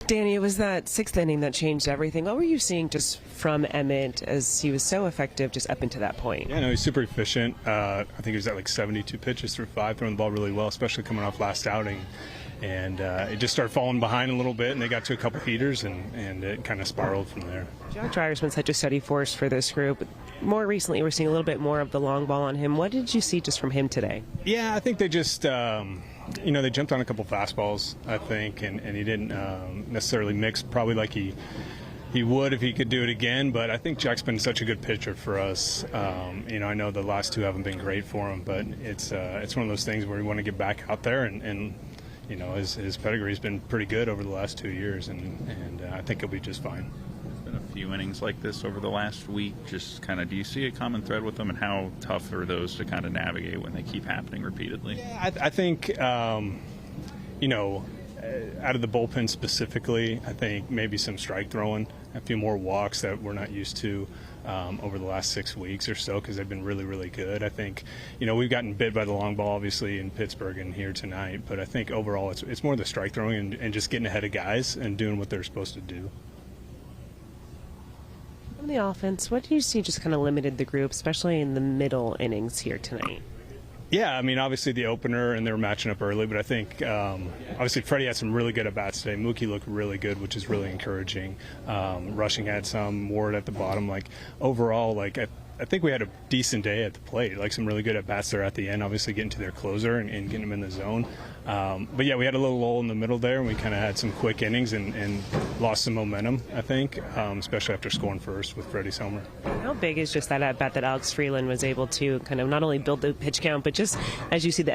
Danny, it was that sixth inning that changed everything. What were you seeing just from Emmett as he was so effective just up into that point? Yeah, no, he's super efficient. I think he was at like 72 pitches through 5, throwing the ball really well, especially coming off last outing. And it just started falling behind a little bit, and they got to a couple heaters, and it kind of spiraled from there. Jack Dreyer's been such a steady force for this group. More recently, we're seeing a little bit more of the long ball on him. What did you see just from him today? Yeah, I think they just, they jumped on a couple fastballs, I think, and he didn't necessarily mix probably like he would if he could do it again. But I think Jack's been such a good pitcher for us. I know the last two haven't been great for him, but it's one of those things where we want to get back out there and his pedigree's been pretty good over the last 2 years, and I think he'll be just fine. There's been a few innings like this over the last week. Just kind of, do you see a common thread with them, and how tough are those to kind of navigate when they keep happening repeatedly? Yeah, I think, out of the bullpen specifically, I think maybe some strike throwing, a few more walks that we're not used to over the last 6 weeks or so, because they've been really, really good. I think, we've gotten bit by the long ball, obviously, in Pittsburgh and here tonight, but I think overall it's more the strike throwing and just getting ahead of guys and doing what they're supposed to do. From the offense, what do you see just kind of limited the group, especially in the middle innings here tonight? Yeah, I mean, obviously the opener, and they were matching up early, but I think obviously Freddie had some really good at-bats today. Mookie looked really good, which is really encouraging. Rushing had some, Ward at the bottom. Overall, I think we had a decent day at the plate, some really good at-bats there at the end, obviously getting to their closer and getting them in the zone. But yeah, we had a little lull in the middle there, and we kind of had some quick innings and lost some momentum, I think, especially after scoring first with Freddie's homer. How big is just that at-bat that Alex Freeland was able to kind of not only build the pitch count, but just as you see the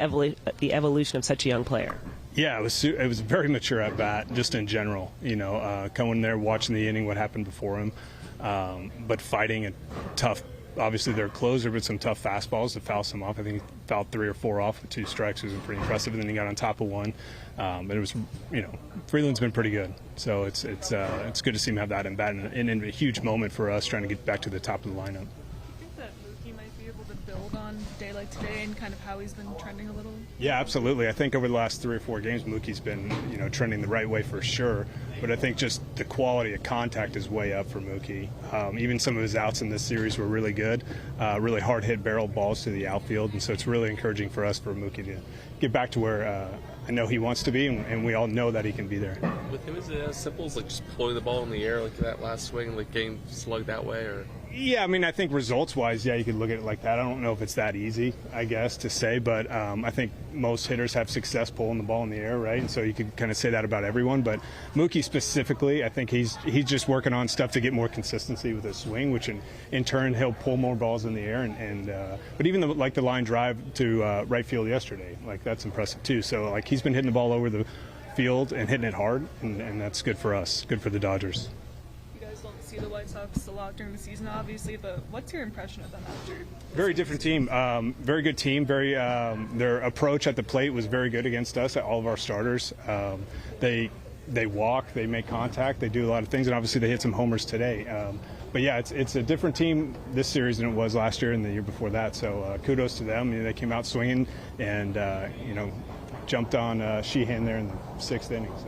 evolution of such a young player? Yeah, it was a very mature at-bat, just in general. Coming there, watching the inning, what happened before him, but fighting a tough. Obviously, they're closer, but some tough fastballs to foul some off. I think he fouled 3 or 4 off with 2 strikes, which was pretty impressive. And then he got on top of one. But it was, Freeland's been pretty good. So it's good to see him have that in bat, and a huge moment for us trying to get back to the top of the lineup. Do you think that Mookie might be able to build on a day like today and kind of how he's been trending a little? Yeah, absolutely. I think over the last 3 or 4 games, Mookie's been, trending the right way for sure. But I think just the quality of contact is way up for Mookie. Even some of his outs in this series were really good, really hard-hit barrel balls to the outfield. And so it's really encouraging for us, for Mookie to get back to where I know he wants to be, and we all know that he can be there. With him, is it as simple as just pulling the ball in the air like that last swing, getting slugged that way? Or? Yeah, I mean, I think results-wise, yeah, you could look at it like that. I don't know if it's that easy, I guess, to say, but I think most hitters have success pulling the ball in the air, right? And so you could kind of say that about everyone. But Mookie specifically, I think he's just working on stuff to get more consistency with his swing, which in turn he'll pull more balls in the air. But even the line drive to right field yesterday, that's impressive too. So he's been hitting the ball over the field and hitting it hard, and that's good for us, good for the Dodgers. Don't see the White Sox a lot during the season, obviously, but what's your impression of them after? Very different team, very good team. Their approach at the plate was very good against us, all of our starters. They walk, they make contact, they do a lot of things, and obviously they hit some homers today. But yeah, it's a different team this series than it was last year and the year before that. So kudos to them. They came out swinging and jumped on Sheehan there in the 6th inning. So.